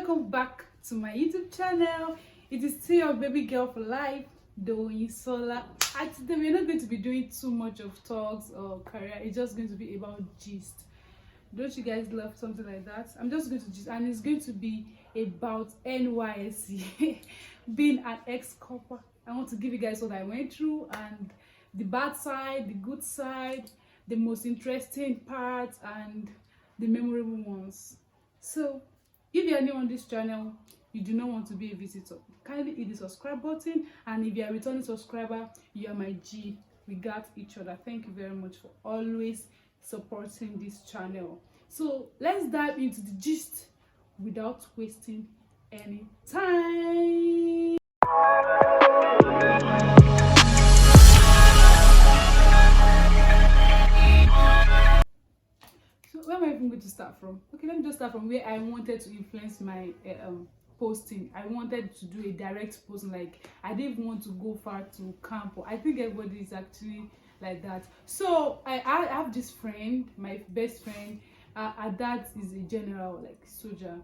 welcome back to my YouTube channel. It is still your baby girl for life, Doing Sola. And today we're not going to be doing too much of talks or career. It's just going to be about gist. Don't you guys love something like that? I'm just going to gist, and it's going to be about NYSC. Being an ex-copper, I want to give you guys what I went through and the bad side, the good side, the most interesting parts, and the memorable ones. So if you are new on this channel, you do not want to be a visitor, kindly hit the subscribe button, and if you are a returning subscriber, you are my G. We got each other. Thank you very much for always supporting this channel. So let's dive into the gist without wasting any time. Where am I even going to start from? Okay, let me just start from where I wanted to influence my posting. I wanted to do a direct posting. Like, I didn't want to go far to camp. I think everybody is actually like that. So I have this friend, my best friend. Her dad is a general, like soldier,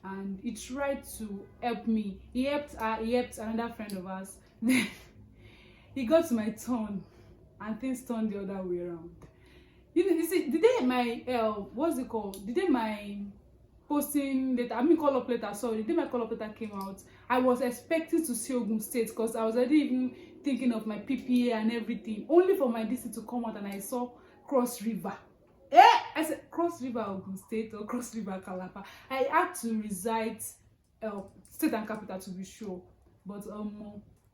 and he tried to help me. He helped another friend of ours. Then he got to my turn, and things turned the other way around. You see, the day my what's it called? The day my posting letter, call up letter. Sorry, the day my call up letter came out, I was expecting to see Ogun State because I was already even thinking of my PPA and everything. Only for my district to come out, and I saw Cross River. I said Cross River Ogun State or Cross River Calabar. I had to recite state and capital to be sure, but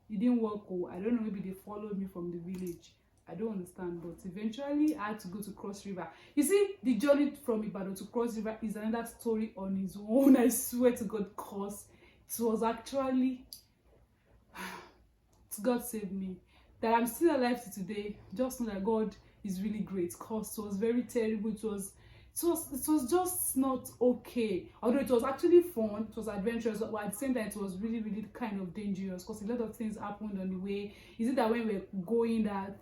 it didn't work. I don't know. Maybe they followed me from the village. I don't understand, but eventually I had to go to Cross River. You see, the journey from Ibadan to Cross River is another story on its own. I swear to God, cause it was actually God saved me. That I'm still alive to today. Just know that God is really great. Cause it was very terrible. It was just not okay. Although it was actually fun, it was adventurous, but at the same time it was really, really kind of dangerous because a lot of things happened on the way. Is it that when we're going that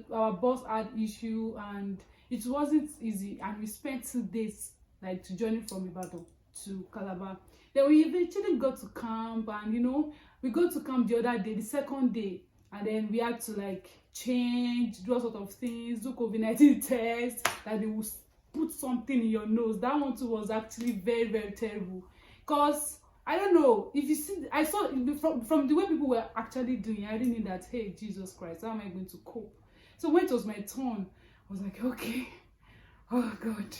our boss had issue and it wasn't easy, and we spent 2 days like to journey from Ibadan to Calabar. Then we eventually got to camp, and we got to camp the other day, the second day, and then we had to like change, do all sort of things, do COVID-19 tests, that they will put something in your nose. That one too was actually very, very terrible. Because I don't know if you see, I saw from the way people were actually doing, I didn't know that, hey, Jesus Christ, how am I going to cope? So when it was my turn, I was like, okay, oh God.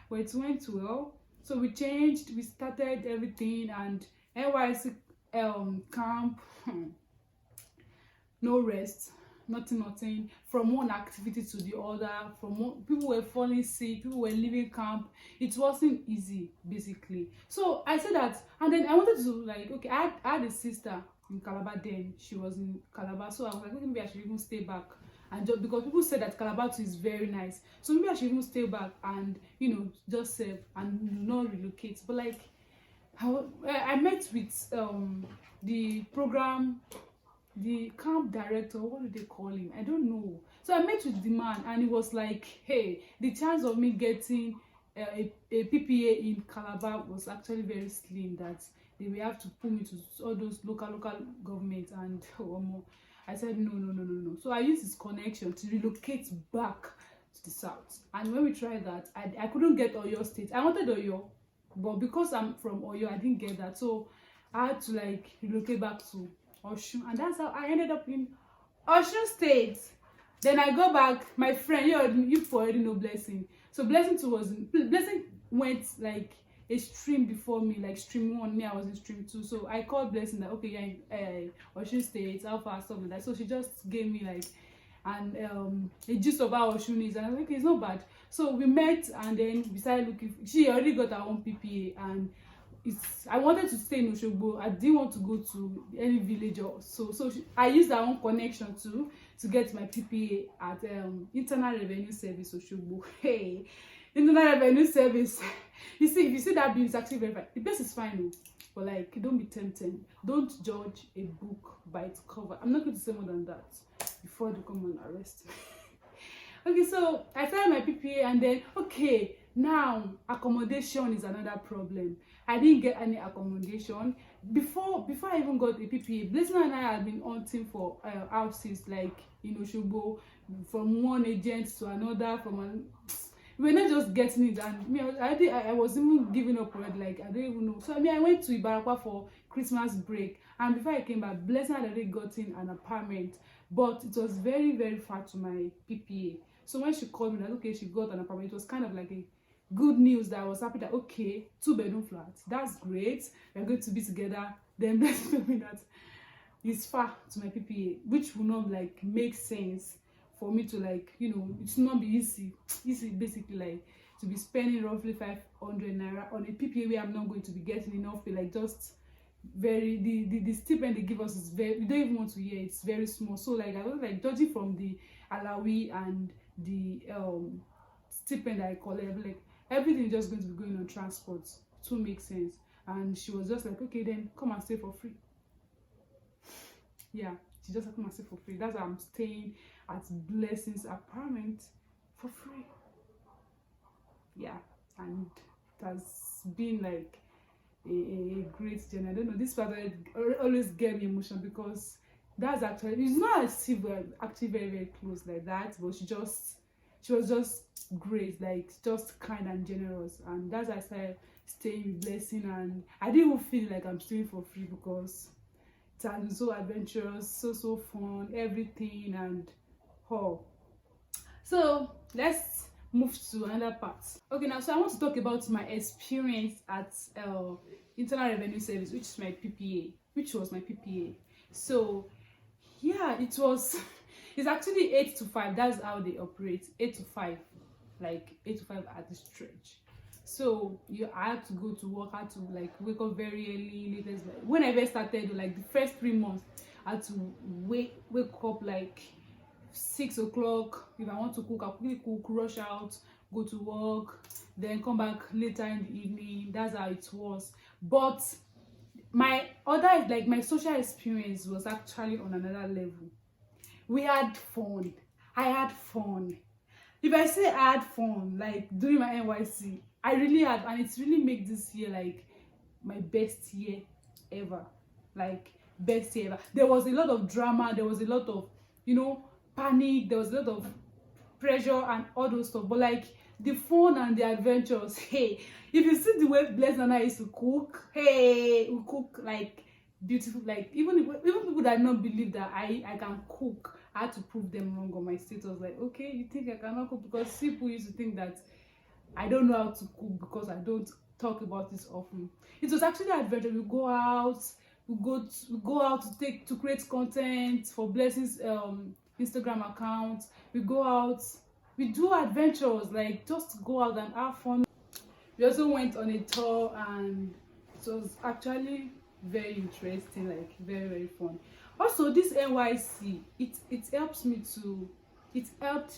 But it went well. So we changed, we started everything, and NYSC camp, no rest. Nothing from one activity to the other. People were falling sick, people were leaving camp. It wasn't easy, basically. So I said that, and then I wanted to like, okay, I had a sister in Calabar then. She was in Calabar, so I was like, okay, maybe I should even stay back, and just because people said that Calabar too is very nice, so maybe I should even stay back and just serve and not relocate. But like, I met with the program, the camp director, what do they call him? I don't know. So I met with the man, and he was like, hey, the chance of me getting a PPA in Calabar was actually very slim, that they will have to pull me to all those local governments, and I said no. So I used his connection to relocate back to the south, and when we tried that, I couldn't get Oyo State. I wanted Oyo, but because I'm from Oyo, I didn't get that, so I had to like relocate back to Oshun, and that's how I ended up in Oshun State. Then I go back. My friend, you already know Blessing. So Blessing went like a stream before me, like stream 1. Me, I was in stream 2. So I called Blessing that, okay, yeah, in Oshun State, how far, stuff like that. So she just gave me like a gist of how Oshun is, and I was like, okay, it's not bad. So we met, and then we started looking. She already got her own PPA, and I wanted to stay in Oshogbo. I didn't want to go to any village or so. I used our own connection to get my PPA at Internal Revenue Service Oshogbo. Hey, Internal Revenue Service. You see, if you see that bill, it's actually very fine. The place is fine though, but like, don't be tempted. Don't judge a book by its cover. I'm not going to say more than that before they come and arrest me. Okay, so I started my PPA, and then okay, Now accommodation is another problem. I didn't get any accommodation before I even got a PPA. Blessing and I had been hunting for houses like in Osogbo, from one agent to another, we were not just getting it. And me, I was even giving up already, like I don't even know. So I went to Ibarapa for Christmas break, and before I came back, Blessing had already gotten an apartment, but it was very, very far to my PPA. So when she called me that okay, she got an apartment, it was kind of like a good news that I was happy that okay, 2-bedroom flat, that's great, we're going to be together. Then Blessing told me that it's far to my PPA, which will not like make sense for me to, like, you know, it's not be easy basically, like to be spending roughly 500 naira on a PPA where I'm not going to be getting enough pay, like just very the stipend they give us is very, we don't even want to hear, it's very small. So like I was like, judging from the alawi and the stipend I collect, like everything is just going to be going on transport to make sense. And she was just like, okay, then come and stay for free. Yeah, she just come and stay for free. That's why I'm staying at Blessing's apartment for free. Yeah, and it has been like a great journey. I don't know, this part always get me emotional because that's actually, it's not as if we're actually very, very close like that, but she was just great, like just kind and generous. And that's why I started staying with Blessing, and I didn't even feel like I'm staying for free because it has been so adventurous, so fun, everything. And so let's move to another part. Okay, now so I want to talk about my experience at Internal Revenue Service, which was my PPA. So yeah, it was it's actually 8 to 5. That's how they operate, 8 to 5, like 8 to 5 at the stretch. So I had to go to work, I had to like wake up very early. Latest, like when I first started, like the first 3 months, I had to wake up like 6 o'clock. If I want to cook, I'll quickly cook, rush out, go to work, then come back later in the evening. That's how it was. But my social experience was actually on another level. We had fun. I had fun. If I say I had fun, like during my NYSC, I really had, and it's really made this year like my best year ever. Like best year ever. There was a lot of drama, there was a lot of, you know, panic, there was a lot of pressure and all those stuff. But like the fun and the adventures, hey, if you see the way Blessed and I used to cook, hey, we cook like beautiful, like even people that don't believe that I can cook, I had to prove them wrong on my status. Like, okay, you think I cannot cook? Because people used to think that I don't know how to cook because I don't talk about this often. It was actually an adventure. We go out to create content for Blessing's Instagram account. We go out, we do adventures, like just go out and have fun. We also went on a tour, and it was actually very interesting, like very, very fun. Also, this NYC, it helped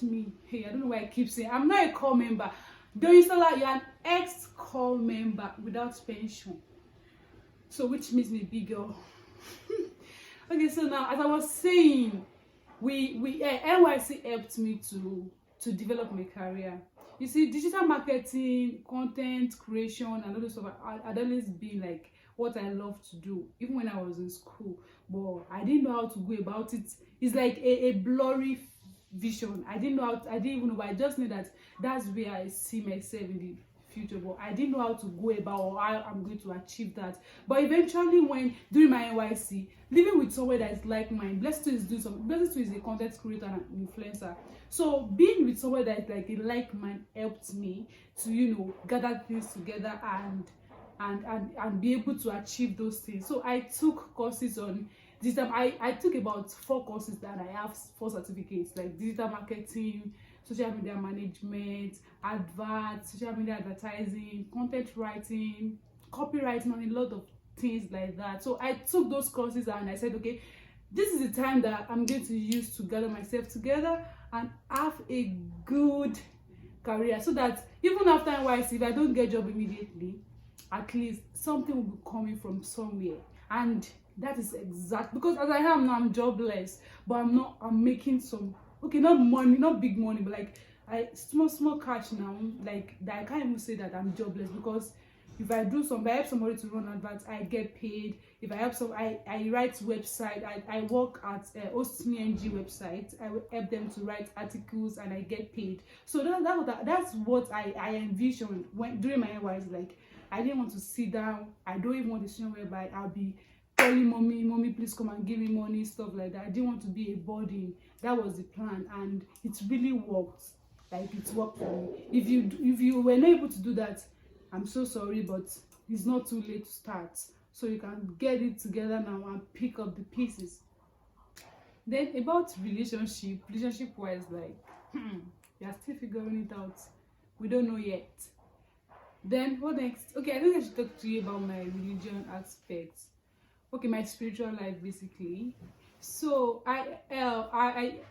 me. Hey, I don't know why I keep saying I'm not a core member. Though you say like you're an ex-core member without pension, so which makes me big girl. Okay, so now as I was saying, NYC helped me to develop my career. You see, digital marketing, content creation, and all this stuff had always been like what I love to do, even when I was in school. But I didn't know how to go about it. It's like a blurry vision. I didn't even know, but I just knew that that's where I see myself in the future. But I didn't know how to go about or how I'm going to achieve that. But eventually, when during my NYC, living with someone that is like mine, Blessed is a content creator and influencer. So being with someone that is like a like mind helped me to, you know, gather things together and be able to achieve those things. So I took courses on digital. I took about 4 courses that I have 4 certificates, like digital marketing, social media management, social media advertising, content writing, copywriting, and a lot of things like that. So I took those courses and I said, okay, this is the time that I'm going to use to gather myself together and have a good career, so that even after NYC, if I don't get a job immediately, at least something will be coming from somewhere. And that is exact, because as I am now, I'm jobless, but I'm making some, okay, not money, not big money, but like I small cash now, like that. I can't even say that I'm jobless, because if I do some, if I help somebody to run adverts, I get paid. If I help some, I write website. I work at OSTNG website. I will help them to write articles and I get paid. So that's what I envision when during my NYSC. Like, I didn't want to sit down. I don't even want a situation whereby I'll be calling mommy, please come and give me money, stuff like that. I didn't want to be a burden. That was the plan, and it really worked. Like, it worked for me. If you were not able to do that, I'm so sorry, but it's not too late to start. So you can get it together now and pick up the pieces. Then about relationship wise, like, we are still figuring it out. We don't know yet. Then what next? Okay, I think I should talk to you about my religion aspect. Okay, my spiritual life basically. So NYSC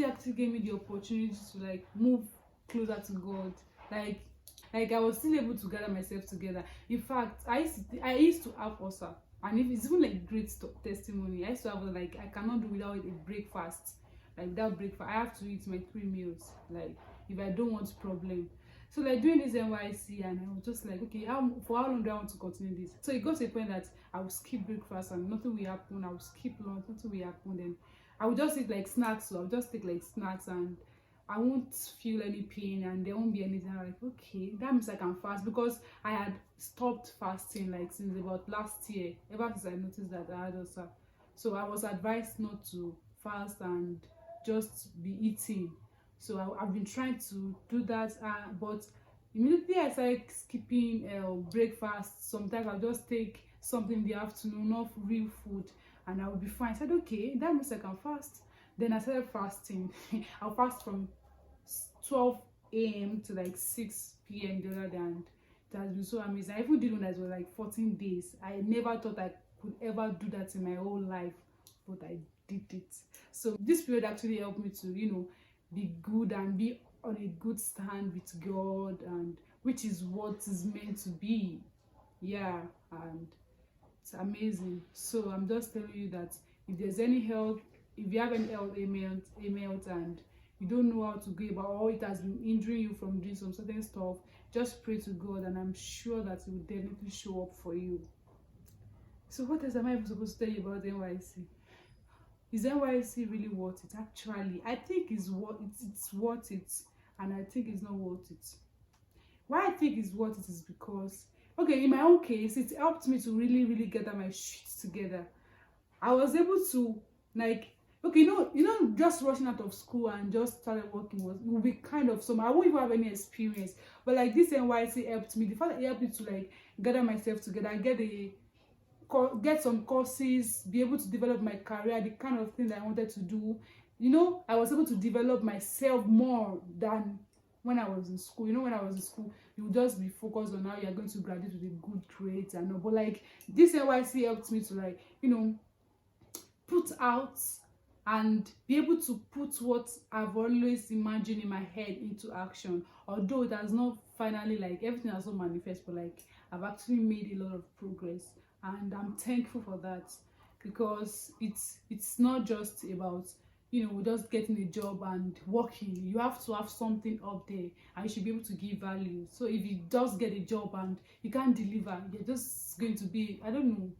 actually gave me the opportunity to like move closer to God. Like I was still able to gather myself together. In fact, I used to have ulcer, and if it's even like great testimony, I used to have, like, I cannot do without a breakfast. Like, without breakfast, I have to eat my 3 meals. Like, if I don't want problem. So like doing this NYSC, and I was just like, okay, for how long do I want to continue this? So it got to a point that I would skip breakfast and nothing will happen. I would skip lunch, nothing will happen. Then I would just eat like snacks. So I would just take like snacks and I won't feel any pain and there won't be anything. I'm like, okay, that means I can fast, because I had stopped fasting like since about last year, ever since I noticed that I had ulcer. So I was advised not to fast and just be eating. So I've been trying to do that, but immediately I started skipping breakfast. Sometimes I'll just take something in the afternoon, not real food, and I will be fine. I said, okay, that means I can fast. Then I started fasting. I'll fast from 12 a.m. to like 6 p.m. the other day, and it has been so amazing. I even did one that was like 14 days. I never thought I could ever do that in my whole life, but I did it. So this period actually helped me to, be good and be on a good stand with God, and which is what is meant to be. Yeah, and it's amazing. So I'm just telling you that if there's any help, if you have any health ailment and you don't know how to go about, or it has been hindering you from doing some certain stuff, just pray to God, and I'm sure that He will definitely show up for you. So what else am I supposed to tell you about NYSC? Is NYSC really worth it? Actually, I think it's worth it, and I think it's not worth it. Why I think it's worth it is because, okay, in my own case, it helped me to really get my shit together. I was able to, like, okay, just rushing out of school and just started working will be kind of some. I won't even have any experience, but like this NYSC helped me. The fact that it helped me to like gather myself together, get some courses, be able to develop my career, the kind of thing that I wanted to do. I was able to develop myself more than when I was in school. When I was in school, you would just be focused on how you're going to graduate with a good grade and all. But like this NYSC helped me to like, put out and be able to put what I've always imagined in my head into action. Although it has not finally, like, everything has not manifest, but like I've actually made a lot of progress, and I'm thankful for that, because it's not just about just getting a job and working. You have to have something up there, and you should be able to give value. So if you just get a job and you can't deliver, you're just going to be, I don't know.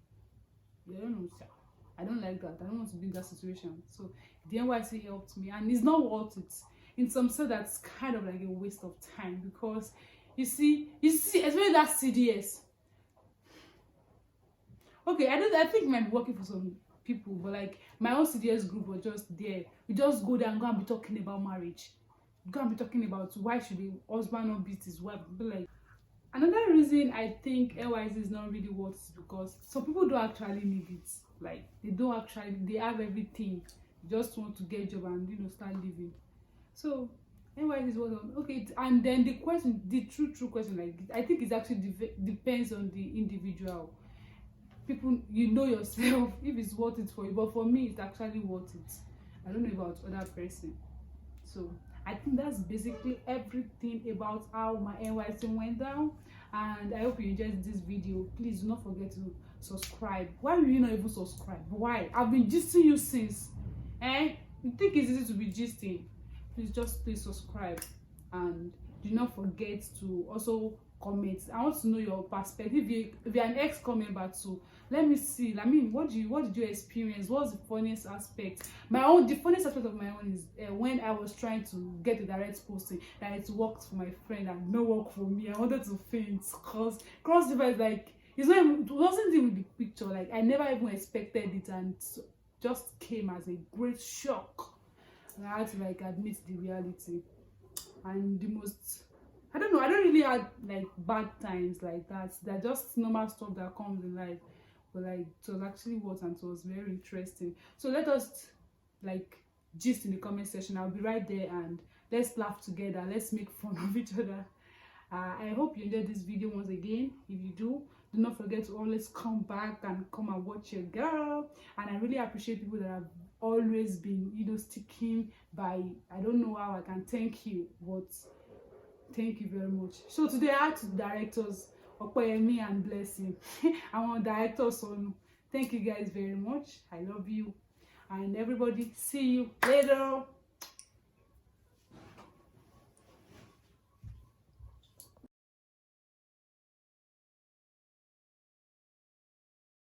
I don't like that. I don't want to be in that situation. So the NYSC helped me, and it's not worth it. In some sense, that's kind of like a waste of time, because you see, especially that CDS. Okay, I think it might be working for some people, but like my own CDS group was just there. We just go there and go and be talking about marriage. Go and be talking about why should the husband not beat his wife. But like, another reason I think NYSC is not really worth it, because some people don't actually need it. Like, they have everything, just want to get a job and start living. So NYSC is what okay. And then the true question, like, I think it actually depends on the individual. People, yourself if it's worth it for you, but for me it's actually worth it. I don't know about other person. So I think that's basically everything about how my NYSC went down, and I hope you enjoyed this video. Please do not forget to subscribe. Why will you not even subscribe? Why? I've been gisting you since. You think it's easy to be gisting? Please subscribe. and do not forget to also comment. I want to know your perspective. If you're an ex-com member too, let me see. I mean, what did you experience? What's the funniest aspect? The funniest aspect of my own is when I was trying to get a direct posting that it worked for my friend and no work for me. I wanted to faint because cross river is like, it wasn't even the picture. Like, I never even expected it, and just came as a great shock. And I had to like admit the reality. And the most, I don't know, I don't really have like bad times like that. They're just normal stuff that comes in life. But like, it was actually what, and it was very interesting. So let us like gist in the comment section. I'll be right there, and let's laugh together. Let's make fun of each other. I hope you enjoyed this video once again. If you do not forget to always come back and come and watch your girl. And I really appreciate people that have always been, sticking by. I don't know how I can thank you, but thank you very much. So today I had two directors, Okoyemi and Blessing. I want directors on. Thank you guys very much. I love you. And everybody, see you later.